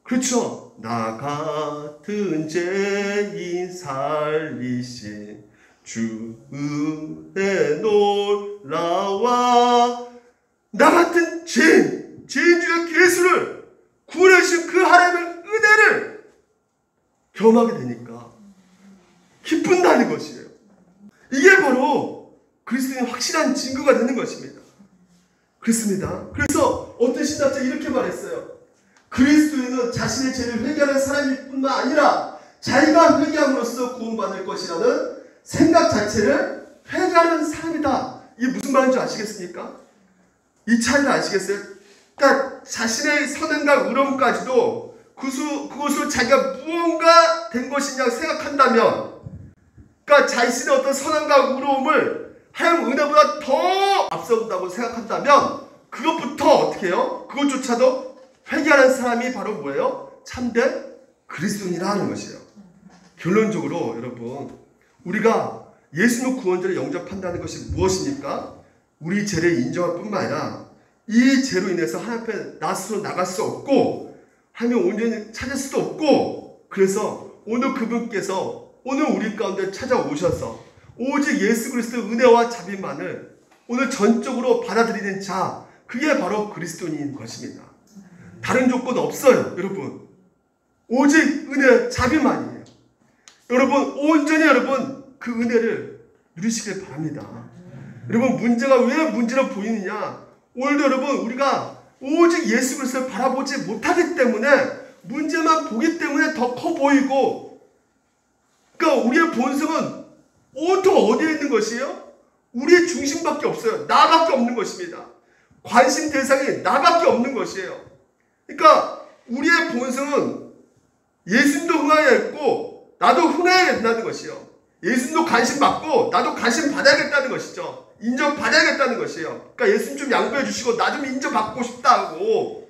Speaker 1: 그렇죠. 나 같은 죄인 살리신 주 은혜 놀라와. 나 같은 죄인 중에 개수를 구원하신 그 하나님의 은혜를 경험하게 되니까 기쁜다는 것이에요. 이게 바로 그리스도인의 확실한 증거가 되는 것입니다. 그렇습니다. 그래서 어떤 신학자가 이렇게 말했어요. 그리스도인은 자신의 죄를 회개하는 사람일 뿐만 아니라 자기가 회개함으로써 구원받을 것이라는 생각 자체를 회개하는 사람이다. 이게 무슨 말인지 아시겠습니까? 이 차이를 아시겠어요? 그러니까 자신의 선행과 의로움까지도 그것으로 자기가 무언가 된 것이냐 생각한다면, 그러니까 자신의 어떤 선행과 의로움을 하나님 은혜보다 더 앞선다고 생각한다면 그것부터 어떻게 해요? 그것조차도 회개하는 사람이 바로 뭐예요? 참된 그리스도인이라 하는 것이에요. 결론적으로 여러분, 우리가 예수님의 구원자를 영접한다는 것이 무엇입니까? 우리 죄를 인정할 뿐만 아니라 이 죄로 인해서 하나님 앞에 나 스스로 나갈 수 없고 하나님을 온전히 찾을 수도 없고, 그래서 오늘 그분께서 오늘 우리 가운데 찾아오셔서 오직 예수 그리스도의 은혜와 자비만을 오늘 전적으로 받아들이는 자, 그게 바로 그리스도인인 것입니다. 다른 조건 없어요. 여러분, 오직 은혜 자비만이에요. 여러분, 온전히 여러분 그 은혜를 누리시길 바랍니다. 여러분, 문제가 왜 문제로 보이느냐? 오늘도 여러분, 우리가 오직 예수 그리스도를 바라보지 못하기 때문에, 문제만 보기 때문에 더 커 보이고, 그러니까 우리의 본성은 온통 어디에 있는 것이에요? 우리의 중심밖에 없어요. 나밖에 없는 것입니다. 관심 대상이 나밖에 없는 것이에요. 그러니까 우리의 본성은 예수님도 흥하여야겠고 나도 흥하여야 된다는 것이에요. 예수님도 관심 받고 나도 관심 받아야겠다는 것이죠. 인정받아야겠다는 것이에요. 그러니까 예수님 좀 양보해 주시고 나 좀 인정받고 싶다고.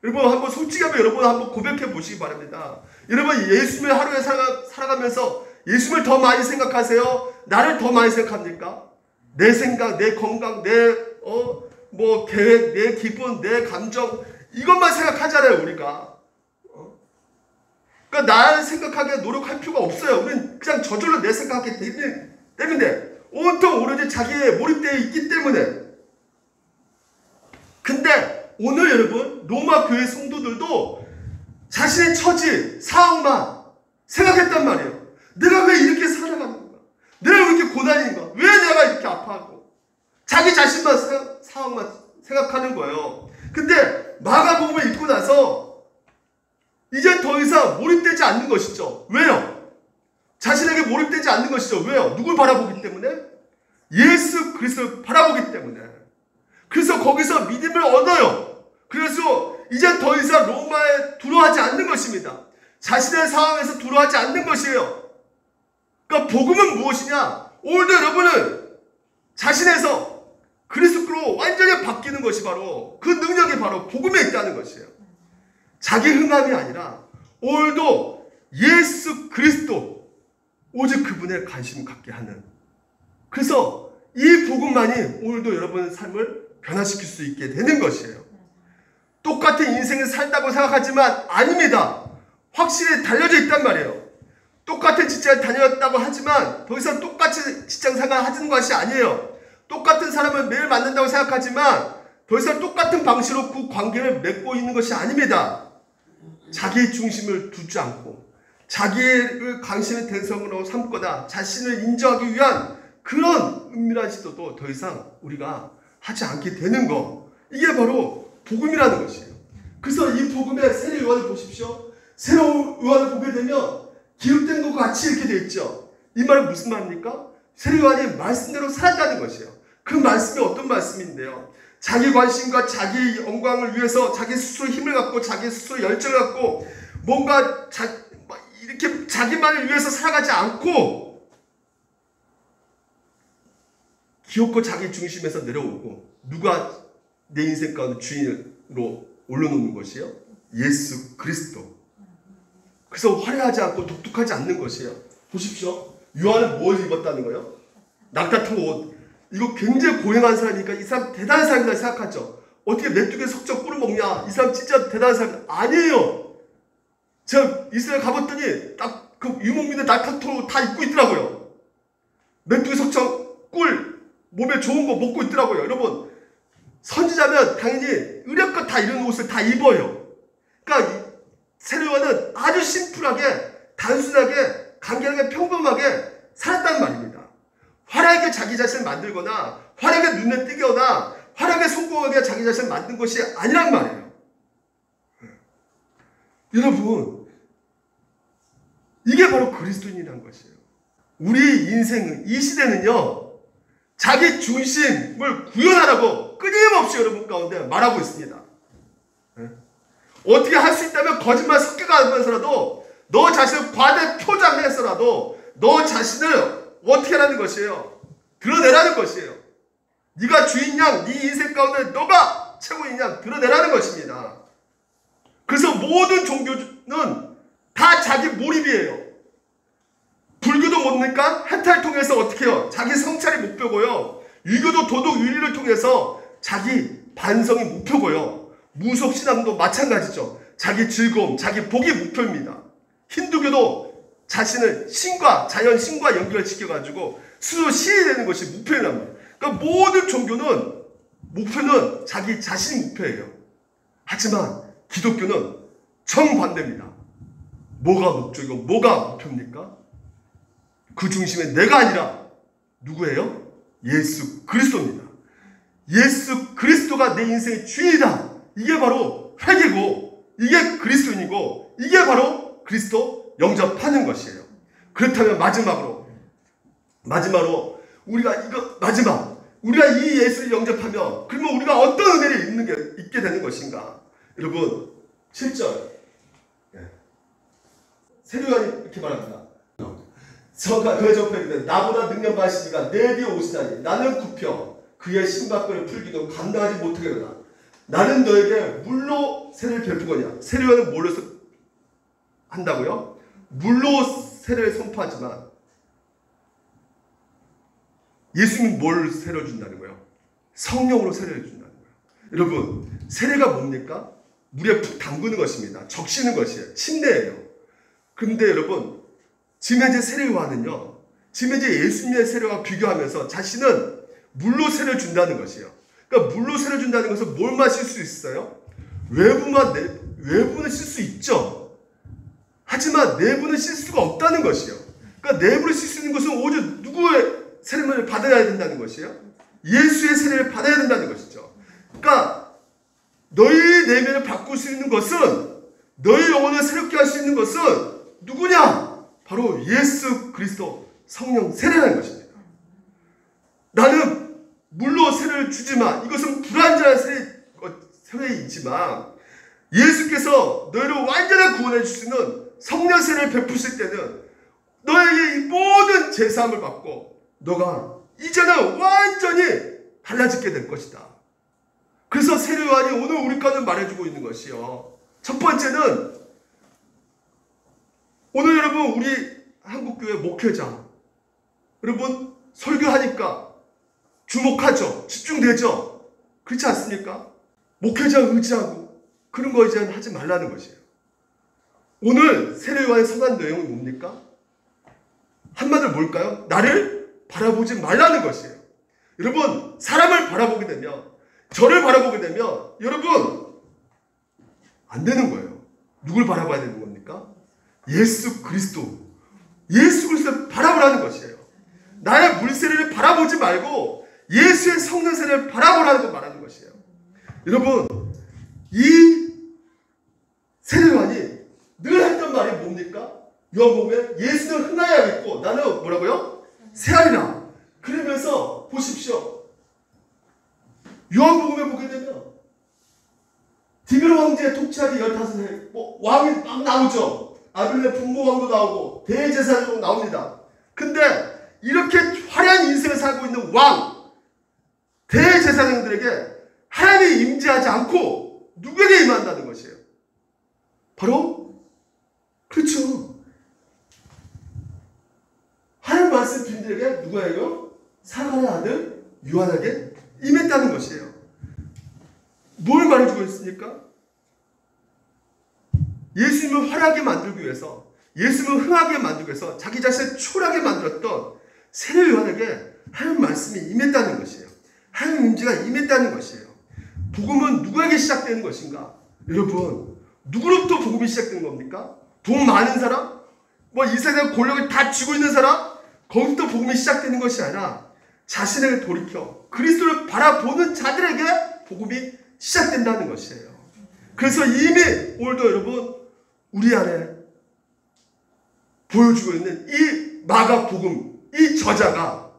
Speaker 1: 여러분, 한번 솔직히 한번 여러분 한번 고백해 보시기 바랍니다. 여러분, 예수님의 하루에 살아가면서 예수님을 더 많이 생각하세요? 나를 더 많이 생각합니까? 내 생각, 내 건강, 내 계획, 내 기분, 내 감정, 이것만 생각하잖아요, 우리가. 그러니까 나를 생각하기에 노력할 필요가 없어요. 우리는 그냥 저절로 내 생각하기 때문에 온통 오로지 자기에 몰입되어 있기 때문에. 근데 오늘 여러분, 로마 교회 성도들도 자신의 처지, 상황만 생각했단 말이에요. 내가 왜 이렇게 살아가는가? 내가 왜 이렇게 고난인가? 왜 내가 이렇게 아파하고? 자기 자신만 상황만 생각하는 거예요. 근데 마가복음을 읽고 나서 이제 더 이상 몰입되지 않는 것이죠. 왜요? 자신에게 몰입되지 않는 것이죠. 왜요? 누굴 바라보기 때문에? 예수 그리스도를 바라보기 때문에. 그래서 거기서 믿음을 얻어요. 그래서 이제 더 이상 로마에 두려워하지 않는 것입니다. 자신의 상황에서 두려워하지 않는 것이에요. 그러니까 복음은 무엇이냐? 오늘도 여러분은 자신에서 그리스도로 완전히 바뀌는 것이 바로, 그 능력이 바로 복음에 있다는 것이에요. 자기 흥함이 아니라 오늘도 예수 그리스도, 오직 그분에 관심 갖게 하는, 그래서 이 복음만이 오늘도 여러분의 삶을 변화시킬 수 있게 되는 것이에요. 똑같은 인생을 살다고 생각하지만 아닙니다. 확실히 달려져 있단 말이에요. 똑같은 직장을 다녔다고 하지만 더 이상 똑같이 직장 생활을 하는 것이 아니에요. 똑같은 사람을 매일 만난다고 생각하지만 더 이상 똑같은 방식으로 그 관계를 맺고 있는 것이 아닙니다. 자기 중심을 두지 않고 자기를 관심의 대상으로 삼거나 자신을 인정하기 위한 그런 은밀한 시도도 더 이상 우리가 하지 않게 되는 거, 이게 바로 복음이라는 것이에요. 그래서 이 복음의 세례 요한을 보십시오. 세례 요한을 보게 되면 기록된 것과 같이 이렇게 되어 있죠. 이 말은 무슨 말입니까? 세례 요한이 말씀대로 살았다는 것이에요. 그 말씀이 어떤 말씀인데요? 자기 관심과 자기 영광을 위해서 자기 스스로 힘을 갖고 자기 스스로 열정을 갖고 뭔가 이렇게 자기만을 위해서 살아가지 않고 기업고 자기 중심에서 내려오고 누가 내 인생 가운데 주인으로 올려놓는 것이요? 예수 그리스도. 그래서 화려하지 않고 독특하지 않는 것이에요. 보십시오. 요한은 뭘 입었다는 거예요? 낙타탕 옷. 이거 굉장히 고행한 사람이니까 이 사람 대단한 사람이다 생각하죠. 어떻게 메뚜기에 석적 꿀을 먹냐? 이 사람 진짜 대단한 사람 아니에요. 제가 이스라엘 가봤더니 딱 그 유목민의 낙타탕 옷 다 입고 있더라고요. 메뚜기 석적 꿀 몸에 좋은 거 먹고 있더라고요. 여러분 선지자면 당연히 의력껏 다 이런 옷을 다 입어요. 그러니까 세례요한은 아주 심플하게 단순하게 간결하게 평범하게 살았다는 말입니다. 화려하게 자기 자신을 만들거나 화려하게 눈에 띄거나 화려하게 성공하게 자기 자신을 만든 것이 아니란 말이에요. 여러분 이게 바로 그리스도인이라는 것이에요. 우리 인생은 이 시대는요 자기 중심을 구현하라고 끊임없이 여러분 가운데 말하고 있습니다. 어떻게 할 수 있다면 거짓말 섞여가면서라도 너 자신을 과대 표장해서라도 너 자신을 어떻게 하라는 것이에요? 드러내라는 것이에요. 네가 주인양, 네 인생 가운데 너가 최고인 양 드러내라는 것입니다. 그래서 모든 종교는 다 자기 몰입이에요. 불교도 뭡니까? 해탈 통해서 어떻게 해요? 자기 성찰이 목표고요. 유교도 도덕 윤리를 통해서 자기 반성이 목표고요. 무속신앙도 마찬가지죠. 자기 즐거움, 자기 복이 목표입니다. 힌두교도 자신을 신과 자연 신과 연결시켜가지고 스스로 신이 되는 것이 목표란 말이에요. 그러니까 모든 종교는 목표는 자기 자신이 목표예요. 하지만 기독교는 정반대입니다. 뭐가 목적이고 뭐가 목표입니까? 그 중심에 내가 아니라 누구예요? 예수 그리스도입니다. 예수 그리스도가 내 인생의 주인이다. 이게 바로 회개고 이게 그리스도인이고 이게 바로 그리스도 영접하는 것이에요. 그렇다면 마지막으로 우리가 이 예수를 영접하면 그러면 우리가 어떤 은혜를 입게 되는 것인가? 여러분 7절 세례요한이 이렇게 말합니다. 저가 그의 접해이르되 나보다 능력 많으시니가 내 뒤에 오시다니 나는 굽혀 그의 신발끈을 풀기도 감당하지 못하겠노라. 나는 너에게 물로 세례를 베푸거냐. 세례요한은 뭘로 한다고요? 물로 세례를 선포하지만 예수님은 뭘 세례를 준다는 거예요? 성령으로 세례를 준다는 거예요. 여러분 세례가 뭡니까? 물에 푹 담그는 것입니다. 적시는 것이에요. 침례예요. 그런데 여러분 지금 현재 세례요한은요 지금 현재 예수님의 세례와 비교하면서 자신은 물로 세례를 준다는 것이에요. 그러니까 물로 세례를 준다는 것은 뭘 마실 수 있어요? 외부는 쉴 수 있죠. 하지만 내부는 쉴 수가 없다는 것이에요. 그러니까 내부를 쉴 수 있는 것은 오직 누구의 세례를 받아야 된다는 것이에요? 예수의 세례를 받아야 된다는 것이죠. 그러니까 너희 내면을 바꿀 수 있는 것은 너희 영혼을 새롭게 할 수 있는 것은 누구냐? 바로 예수 그리스도 성령 세례라는 것입니다. 나는 물로 세례를 주지만 이것은 불완전한 세례이지만 예수께서 너희를 완전히 구원해 줄 수 있는 성령 세례를 베푸실 때는 너에게 이 모든 제사함을 받고 너가 이제는 완전히 달라지게 될 것이다. 그래서 세례요한이 오늘 우리까지 말해주고 있는 것이요. 첫 번째는 오늘 여러분 우리 한국교회 목회자 여러분 설교하니까 주목하죠. 집중되죠. 그렇지 않습니까? 목회자 의지하고 그런 거 이제는 하지 말라는 것이에요. 오늘 세례요한의 선한 내용이 뭡니까? 한마디로 뭘까요? 나를 바라보지 말라는 것이에요. 여러분 사람을 바라보게 되면 저를 바라보게 되면 여러분 안 되는 거예요. 누굴 바라봐야 되는 겁니까? 예수 그리스도. 예수 그리스도를 바라보라는 것이에요. 나의 물세례를 바라보지 말고 예수의 성령 세례를 바라보라는 걸 말하는 것이에요. 여러분 이 세례요한이 늘 했던 말이 뭡니까? 요한복음에 예수는 흥하여야겠고 나는 뭐라고요? 새하리라. 그러면서 보십시오. 요한복음에 보게 되면 디베르 황제의 통치하기 15해 왕이 막 나오죠. 아빌레 분모왕도 나오고 대제사장도 나옵니다. 근데 이렇게 화려한 인생을 살고 있는 왕 대제사장들에게 하나님이 임재하지 않고 누구에게 임한다는 것이에요? 바로 그렇죠. 하나님 말씀 빈들에게 누구예요? 사가랴의 아들 요한에게 임했다는 것이에요. 뭘 말해주고 있습니까? 예수님을 화려하게 만들기 위해서, 예수님을 흥하게 만들기 위해서 자기 자신을 초라하게 만들었던 세례 요한에게 하나님 말씀이 임했다는 것이에요. 하나님 임재가 임했다는 것이에요. 복음은 누구에게 시작되는 것인가? 여러분, 누구로부터 복음이 시작되는 겁니까? 돈 많은 사람? 이 세상 권력을 다 쥐고 있는 사람? 거기부터 복음이 시작되는 것이 아니라 자신에게 돌이켜 그리스도를 바라보는 자들에게 복음이 시작된다는 것이에요. 그래서 이미 오늘도 여러분 우리 안에 보여주고 있는 이 마가 복음, 이 저자가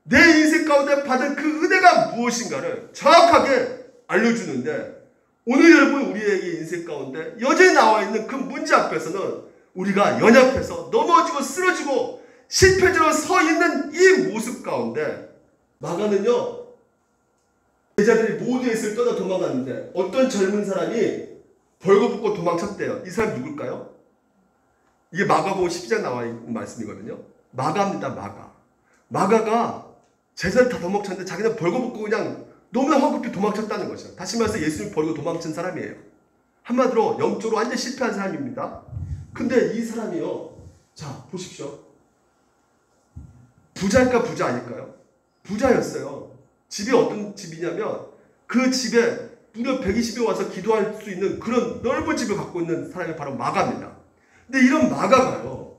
Speaker 1: 내 인생 가운데 받은 그 은혜가 무엇인가를 정확하게 알려주는데, 오늘 여러분 우리에게 인생 가운데 여전히 나와 있는 그 문제 앞에서는 우리가 연약해서 넘어지고 쓰러지고 실패자로 서 있는 이 모습 가운데 마가는요, 제자들이 모두 예수를 떠나 도망갔는데 어떤 젊은 사람이 벌거벗고 도망쳤대요. 이 사람이 누굴까요? 이게 마가복음 10장 나와 있는 말씀이거든요. 마가입니다. 마가가 제자들 다 도망쳤는데 자기는 벌거벗고 그냥 너무나 황급히 도망쳤다는 것이죠. 다시 말해서 예수님 버리고 도망친 사람이에요. 한마디로 영적으로 완전 실패한 사람입니다. 근데 이 사람이요, 자 보십시오. 부자일까 부자 아닐까요? 부자였어요. 집이 어떤 집이냐면 그 집에 무려 120명 와서 기도할 수 있는 그런 넓은 집을 갖고 있는 사람이 바로 마가입니다. 근데 이런 마가가요,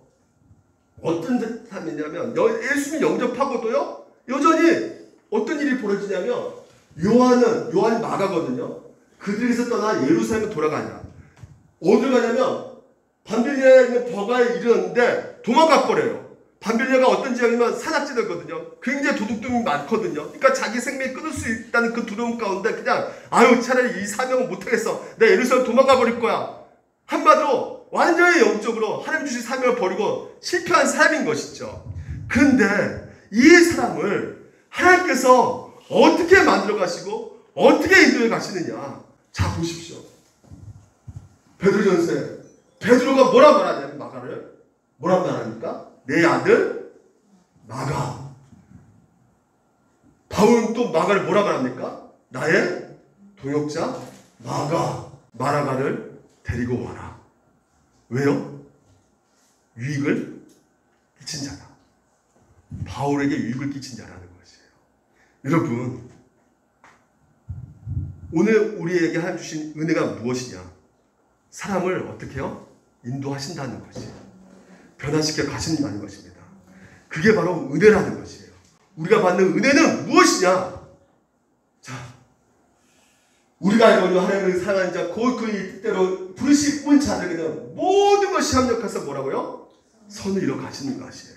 Speaker 1: 어떤 사람이냐면 예수님 영접하고도요 여전히 어떤 일이 벌어지냐면 요한이 마가거든요. 그들에서 떠나 예루살렘에 돌아가냐. 어딜 가냐면 밤빌리아에 있는 버가에 이르렀는데 도망가 버려요. 밤빌리아가 어떤 지역이면 산악지대거든요. 굉장히 도둑들이 많거든요. 그러니까 자기 생명이 끊을 수 있다는 그 두려움 가운데 그냥 차라리 이 사명은 못하겠어. 내가 예루살렘 도망가 버릴 거야. 한마디로 완전히 영적으로 하나님 주신 사명을 버리고 실패한 사람인 것이죠. 근데 이 사람을 하나님께서 어떻게 만들어 가시고 어떻게 인도해 가시느냐. 자 보십시오. 베드로전서에 베드로가 뭐라 말하냐면 마가를 뭐라 말합니까? 내 아들 마가. 바울은 또 마가를 뭐라 말합니까? 나의 동역자 마라가를 데리고 와라. 왜요? 유익을 끼친 자다. 바울에게 유익을 끼친 자라는 것이에요. 여러분, 오늘 우리에게 하나님 주신 은혜가 무엇이냐? 사람을 어떻게 해요? 인도하신다는 것이에요. 변화시켜 가신다는 것입니다. 그게 바로 은혜라는 것이에요. 우리가 받는 은혜는 무엇이냐? 자, 우리가 알고 하나님을 사랑하는 자, 그 뜻대로 부르신 자들에게는 모든 것이 합력해서 뭐라고요? 선을 이뤄 가시는 것이에요.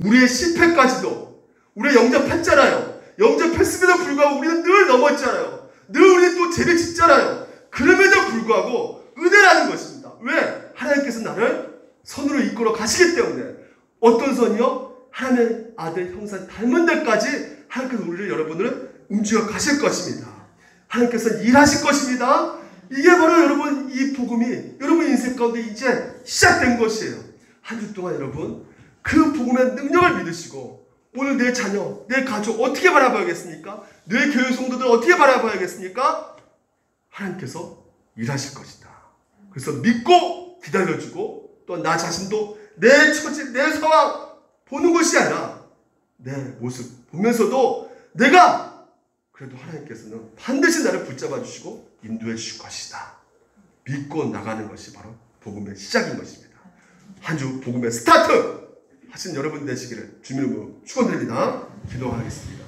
Speaker 1: 우리의 실패까지도 우리의 영접했잖아요. 영접했음에도 불구하고 우리는 늘 넘었잖아요. 늘 우리는 또 죄를 짓잖아요. 그럼에도 불구하고 은혜라는 것입니다. 왜? 하나님께서 나를 선으로 이끌어 가시기 때문에. 어떤 선이요? 하나님의 아들 형상 닮은 데까지 하나님께서 우리를, 여러분을 움직여 가실 것입니다. 하나님께서 일하실 것입니다. 이게 바로 여러분 이 복음이 여러분 인생 가운데 이제 시작된 것이에요. 한 주 동안 여러분 그 복음의 능력을 믿으시고 오늘 내 자녀, 내 가족 어떻게 바라봐야겠습니까? 내 교회 성도들 어떻게 바라봐야겠습니까? 하나님께서 일하실 것이다. 그래서 믿고 기다려주고 또 나 자신도 내 처지, 내 상황 보는 것이 아니라 내 모습 보면서도 내가 그래도 하나님께서는 반드시 나를 붙잡아 주시고 인도해 주실 것이다. 믿고 나가는 것이 바로 복음의 시작인 것입니다. 한 주 복음의 스타트 하신 여러분 되시기를 주님으로 축원드립니다. 기도하겠습니다.